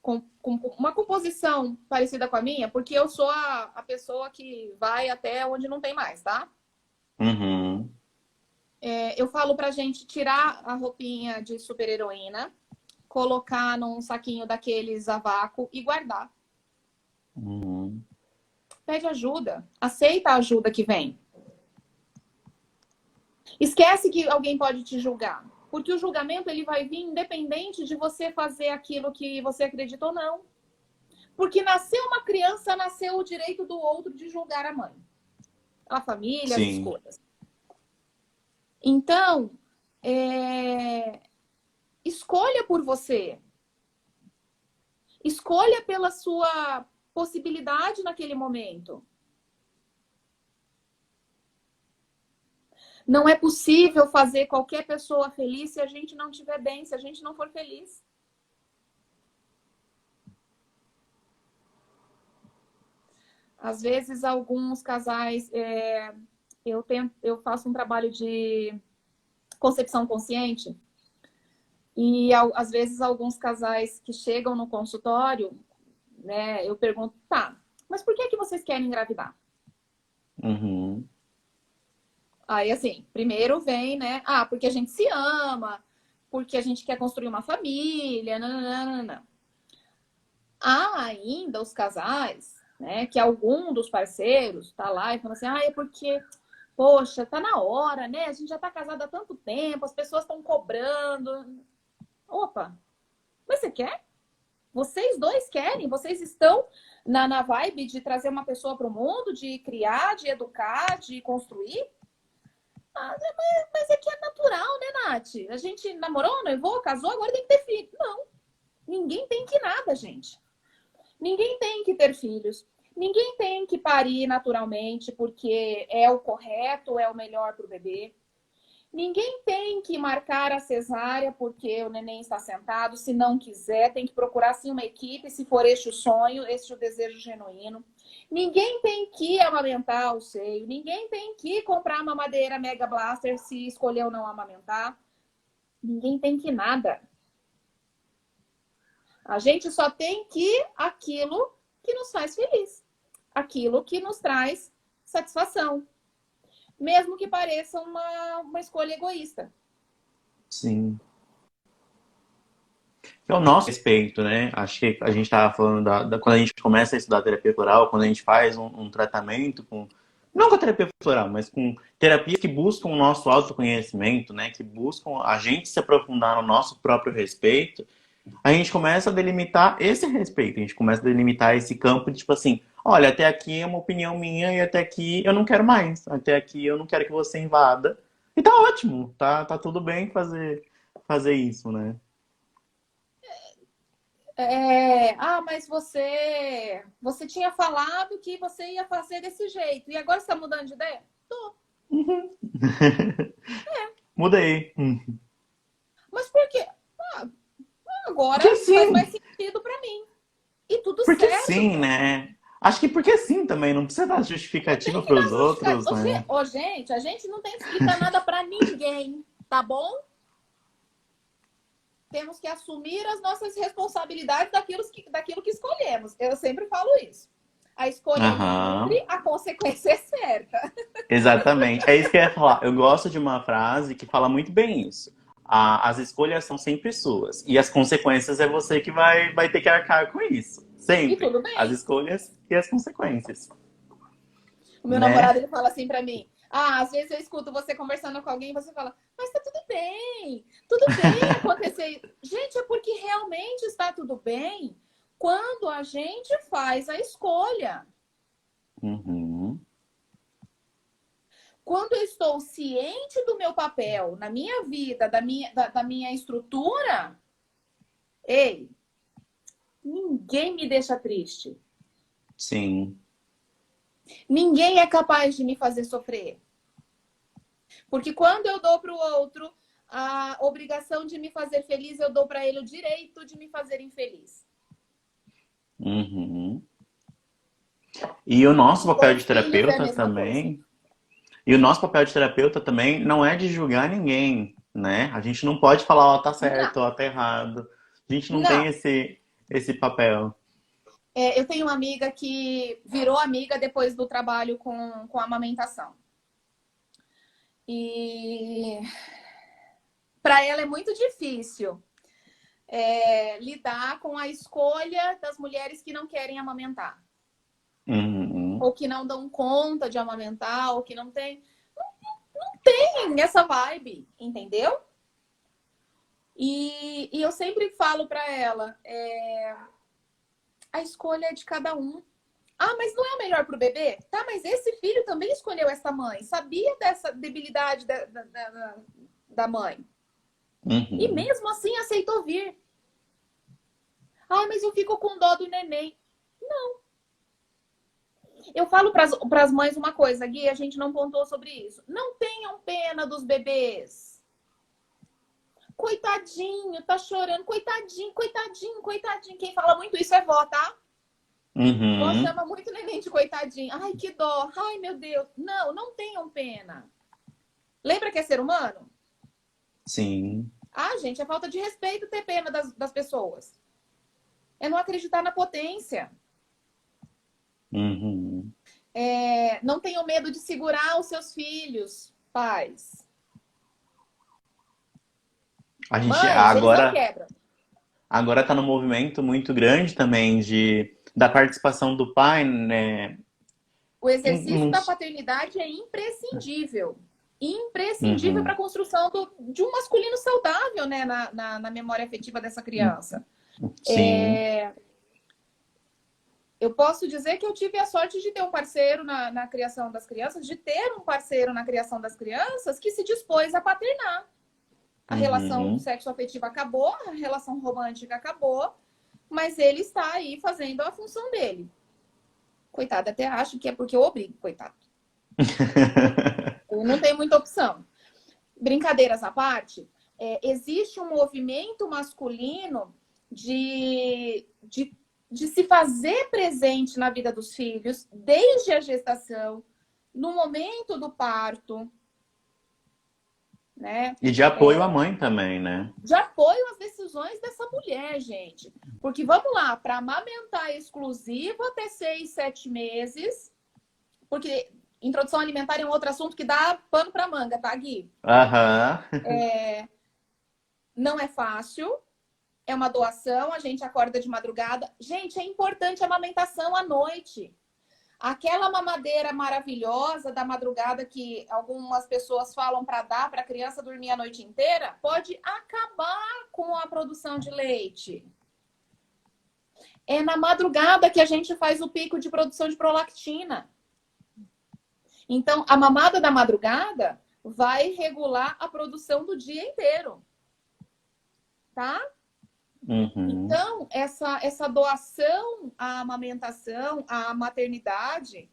com uma composição parecida com a minha, porque eu sou a pessoa que vai até onde não tem mais, tá? Uhum. Eu falo pra gente tirar a roupinha de super-heroína, colocar num saquinho daqueles a vácuo e guardar. Uhum. Pede ajuda, aceita a ajuda que vem. Esquece que alguém pode te julgar, porque o julgamento ele vai vir independente de você fazer aquilo que você acredita ou não. Porque nasceu uma criança, nasceu o direito do outro de julgar a mãe, a família, as Sim. escolhas. Então, escolha por você. Escolha pela sua possibilidade naquele momento. Não é possível fazer qualquer pessoa feliz se a gente não estiver bem, se a gente não for feliz. Às vezes, alguns casais, eu faço um trabalho de concepção consciente e às vezes alguns casais que chegam no consultório, né, eu pergunto, tá, mas por que vocês querem engravidar? Uhum. Aí, assim, primeiro vem, né, porque a gente se ama, porque a gente quer construir uma família, nananana. Há ainda os casais, né, que algum dos parceiros tá lá e fala assim, é porque, poxa, tá na hora, né? A gente já tá casado há tanto tempo, as pessoas estão cobrando. Opa, mas você quer? Vocês dois querem? Vocês estão na vibe de trazer uma pessoa para o mundo, de criar, de educar, de construir? Mas é que é natural, né, Nath? A gente namorou, noivou, casou, agora tem que ter filho. Não, ninguém tem que nada, gente. Ninguém tem que ter filhos. Ninguém tem que parir naturalmente porque é o correto, é o melhor para o bebê. Ninguém tem que marcar a cesárea porque o neném está sentado. Se não quiser, tem que procurar sim uma equipe, se for este o sonho, este o desejo genuíno. Ninguém tem que amamentar o seio. Ninguém tem que comprar uma mamadeira Mega Blaster se escolheu não amamentar. Ninguém tem que nada. A gente só tem que aquilo que nos faz feliz. Aquilo que nos traz satisfação. Mesmo que pareça uma escolha egoísta. Sim. É o nosso respeito, né? Acho que a gente estava falando quando a gente começa a estudar terapia floral, quando a gente faz um tratamento com. Não com a terapia floral, mas com terapias que buscam o nosso autoconhecimento, né? Que buscam a gente se aprofundar no nosso próprio respeito. A gente começa a delimitar esse respeito, a gente começa a delimitar esse campo de tipo assim, olha, até aqui é uma opinião minha e até aqui eu não quero mais, até aqui eu não quero que você invada. E tá ótimo, tá tudo bem fazer isso, né? Mas você tinha falado que você ia fazer desse jeito e agora você está mudando de ideia? Tô. Uhum. Mudei. Mas por quê? Agora Porque faz mais sim, sentido para mim. E tudo porque certo. sim, né? Acho que porque sim também, não precisa dar Não justificativa tem que para dar os outros, justificativa. né? Gente, a gente não tem que explicar nada para ninguém, tá bom? Temos que assumir as nossas responsabilidades daquilo que escolhemos. Eu sempre falo isso. A escolha é Aham. livre, a consequência é certa. Exatamente. É isso que eu ia falar. Eu gosto de uma frase que fala muito bem isso. As escolhas são sempre suas. E as consequências é você que vai ter que arcar com isso. E Sempre. tudo As bem. escolhas e as consequências. O meu namorado, Né? ele fala assim pra mim. Às vezes eu escuto você conversando com alguém e você fala, mas tá tudo bem acontecer. Gente, é porque realmente está tudo bem quando a gente faz a escolha. Uhum. Quando eu estou ciente do meu papel na minha vida, da minha estrutura, ei, ninguém me deixa triste. Sim. Ninguém é capaz de me fazer sofrer. Porque quando eu dou para o outro a obrigação de me fazer feliz, eu dou para ele o direito de me fazer infeliz. Uhum. E o nosso papel Com de filhos é a terapeuta mesma coisa. também. E o nosso papel de terapeuta também não é de julgar ninguém, né? A gente não pode falar, ó, tá certo, Não, ó, tá errado. A gente não tem não. esse. esse papel. Eu tenho uma amiga que virou amiga depois do trabalho com amamentação. E para ela é muito difícil lidar com a escolha das mulheres que não querem amamentar. Uhum. Ou que não dão conta de amamentar, ou que não tem essa vibe, entendeu? E eu sempre falo para ela, a escolha é de cada um. Ah, mas não é o melhor para o bebê? Tá, mas esse filho também escolheu essa mãe. Sabia dessa debilidade da mãe. E Uhum. mesmo assim aceitou vir. Ah, mas eu fico com dó do neném. Eu falo para as mães uma coisa, Gui, a gente não pontuou sobre isso. Não tenham pena dos bebês. Coitadinho, tá chorando. Coitadinho, coitadinho, coitadinho. Quem fala muito isso é vó, tá? Vó Uhum. chama muito neném de coitadinho. Ai, que dó. Ai, meu Deus. Não, não tenham pena. Lembra que é ser humano? Sim. Ah, gente, é falta de respeito ter pena das pessoas. É não acreditar na potência. Uhum. Não tenham medo de segurar os seus filhos, pais. A gente Mães, eles não agora quebram. agora está num movimento muito grande também da participação do pai, né? O exercício Em- da paternidade é imprescindível. Imprescindível para a Uhum. construção de um masculino saudável, né, na memória afetiva dessa criança. Sim. Eu posso dizer que eu tive a sorte de ter um parceiro na criação das crianças, de ter um parceiro na criação das crianças que se dispôs a paternar. A relação Uhum. sexoafetiva acabou, a relação romântica acabou, mas ele está aí fazendo a função dele. Coitado, até acho que é porque eu obrigo, coitado. Eu não tenho muita opção. Brincadeiras à parte, existe um movimento masculino de se fazer presente na vida dos filhos, desde a gestação, no momento do parto, né? E de apoio à mãe também, né? De apoio às decisões dessa mulher, gente. Porque vamos lá, para amamentar exclusivo até 6, 7 meses, porque introdução alimentar é um outro assunto que dá pano para manga, tá, Gui? Aham. Não é fácil, é uma doação, a gente acorda de madrugada. Gente, é importante a amamentação à noite. Aquela mamadeira maravilhosa da madrugada que algumas pessoas falam para dar para a criança dormir a noite inteira, pode acabar com a produção de leite. É na madrugada que a gente faz o pico de produção de prolactina. Então, a mamada da madrugada vai regular a produção do dia inteiro. Tá? Uhum. Então, essa doação à amamentação, à maternidade,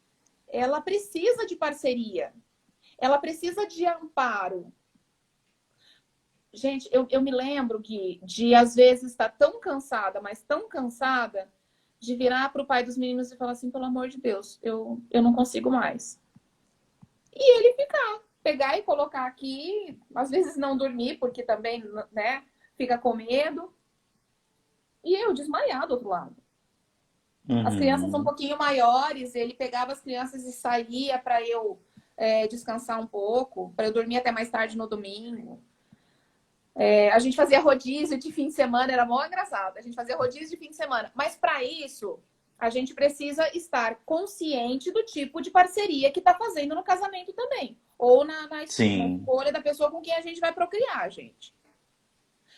ela precisa de parceria. Ela precisa de amparo. Gente, eu me lembro, Gui, de às vezes estar tão cansada, mas tão cansada, de virar para o pai dos meninos e falar assim, pelo amor de Deus, eu não consigo mais. E ele pegar e colocar aqui, às vezes não dormir, porque também, né, fica com medo. E eu desmaiar do outro lado. As crianças um Uhum. pouquinho maiores, ele pegava as crianças e saía para eu descansar um pouco, para eu dormir até mais tarde no domingo. A gente fazia rodízio de fim de semana, era mó engraçado. A gente fazia rodízio de fim de semana. Mas para isso, a gente precisa estar consciente do tipo de parceria que está fazendo no casamento também. Ou na Sim. escolha da pessoa com quem a gente vai procriar, gente.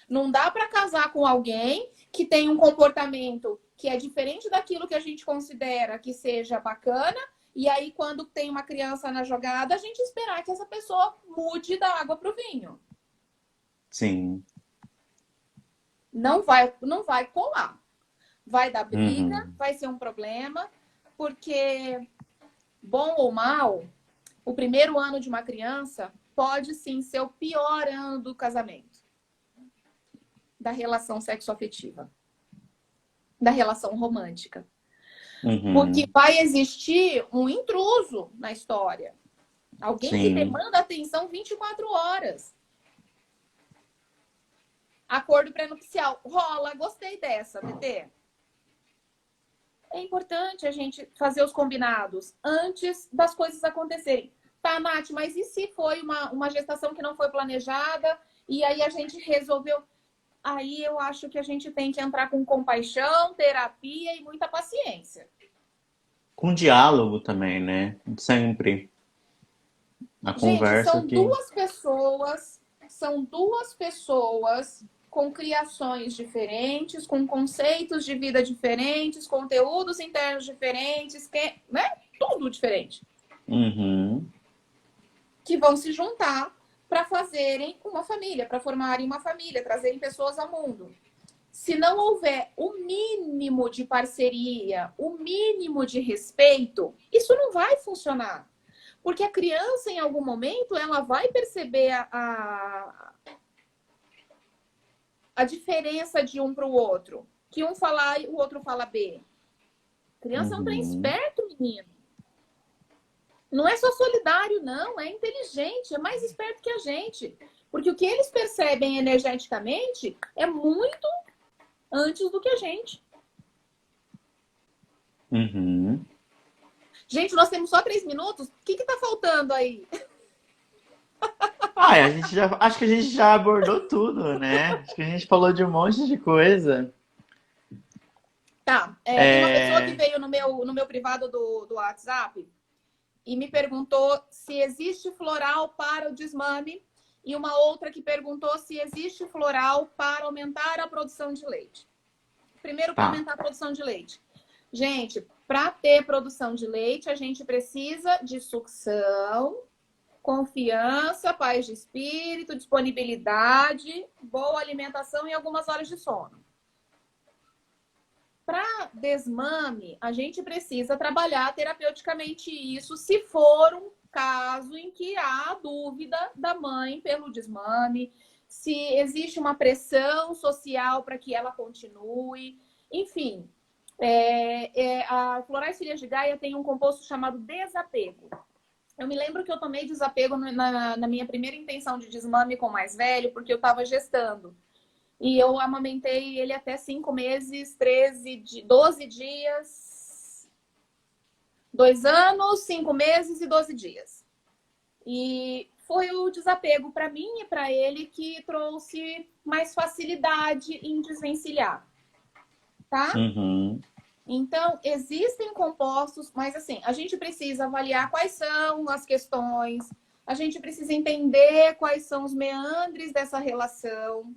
Não dá para casar com alguém que tem um comportamento que é diferente daquilo que a gente considera que seja bacana, e aí, quando tem uma criança na jogada, a gente esperar que essa pessoa mude da água para o vinho. Sim. Não vai colar. Vai dar briga, Uhum. vai ser um problema, porque, bom ou mal, o primeiro ano de uma criança pode sim ser o pior ano do casamento, da relação sexoafetiva, da relação romântica. Porque Uhum. vai existir um intruso na história. Alguém que Sim. demanda atenção 24 horas. Acordo pré-nupcial. Rola, gostei dessa, TT. É importante a gente fazer os combinados antes das coisas acontecerem. Tá, Nath, mas e se foi uma gestação que não foi planejada e aí a gente resolveu? Aí eu acho que a gente tem que entrar com compaixão, terapia e muita paciência. Com diálogo também, né? Sempre. A Gente, conversa que. são duas pessoas com criações diferentes, com conceitos de vida diferentes, conteúdos internos diferentes, né? Tudo diferente. Uhum. Que vão se juntar para fazerem uma família, para formarem uma família, trazerem pessoas ao mundo. Se não houver o mínimo de parceria, o mínimo de respeito, isso não vai funcionar. Porque a criança, em algum momento, ela vai perceber a diferença de um para o outro. Que um fala A e o outro fala B. A criança é um trem Uhum. esperto, menino. Não é só solidário, não. É inteligente, é mais esperto que a gente. Porque o que eles percebem energeticamente é muito antes do que a gente. Uhum. Gente, nós temos só 3 minutos. O que está faltando aí? Ah, acho que a gente já abordou tudo, né? Acho que a gente falou de um monte de coisa. Tá. Tem uma pessoa que É... veio no meu privado do WhatsApp e me perguntou se existe floral para o desmame e uma outra que perguntou se existe floral para aumentar a produção de leite. Primeiro, para Tá. aumentar a produção de leite. Gente, para ter produção de leite, a gente precisa de sucção, confiança, paz de espírito, disponibilidade, boa alimentação e algumas horas de sono. Para desmame, a gente precisa trabalhar terapeuticamente isso, se for um caso em que há dúvida da mãe pelo desmame, se existe uma pressão social para que ela continue. Enfim, a Florais Filhas de Gaia tem um composto chamado desapego. Eu me lembro que eu tomei desapego na minha primeira intenção de desmame com o mais velho, porque eu estava gestando. E eu amamentei ele até 5 meses, 12 dias, 2 anos, 5 meses e 12 dias. E foi o desapego para mim e para ele que trouxe mais facilidade em desvencilhar, tá? Uhum. Então, existem compostos, mas assim, a gente precisa avaliar quais são as questões, a gente precisa entender quais são os meandres dessa relação.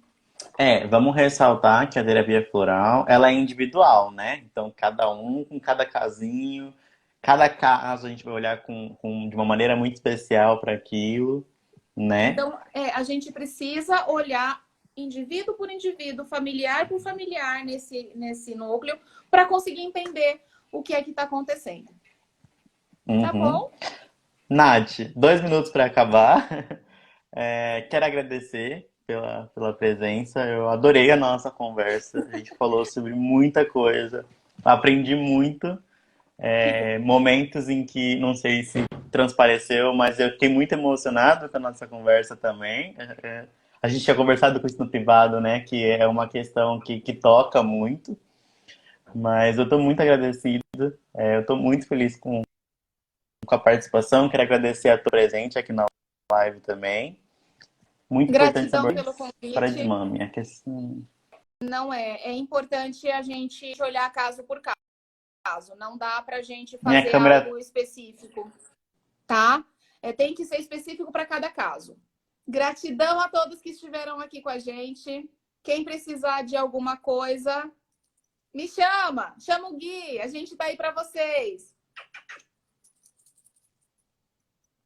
Vamos ressaltar que a terapia floral, ela é individual, né? Então, cada um com cada casinho, cada caso a gente vai olhar de uma maneira muito especial para aquilo, né? Então, a gente precisa olhar indivíduo por indivíduo, familiar por familiar nesse núcleo, para conseguir entender o que é que está acontecendo. Tá Uhum. bom? Nath, 2 minutos para acabar. Quero agradecer pela presença. Eu adorei a nossa conversa. A gente falou sobre muita coisa. Aprendi muito. Momentos em que, não sei se transpareceu, mas eu fiquei muito emocionado com a nossa conversa também. A gente tinha conversado com isso no privado, né? Que é uma questão que toca muito. Mas eu estou muito agradecido. Eu estou muito feliz com a participação. Quero agradecer a tua presente aqui na live também. Muito importante Gratidão saber pelo para convite. desmame. A questão... Não é importante a gente olhar caso por caso. Não dá para a gente Minha fazer câmera. algo específico, tá? Tem que ser específico para cada caso. Gratidão a todos que estiveram aqui com a gente. Quem precisar de alguma coisa, me chama o Gui, a gente tá aí para vocês.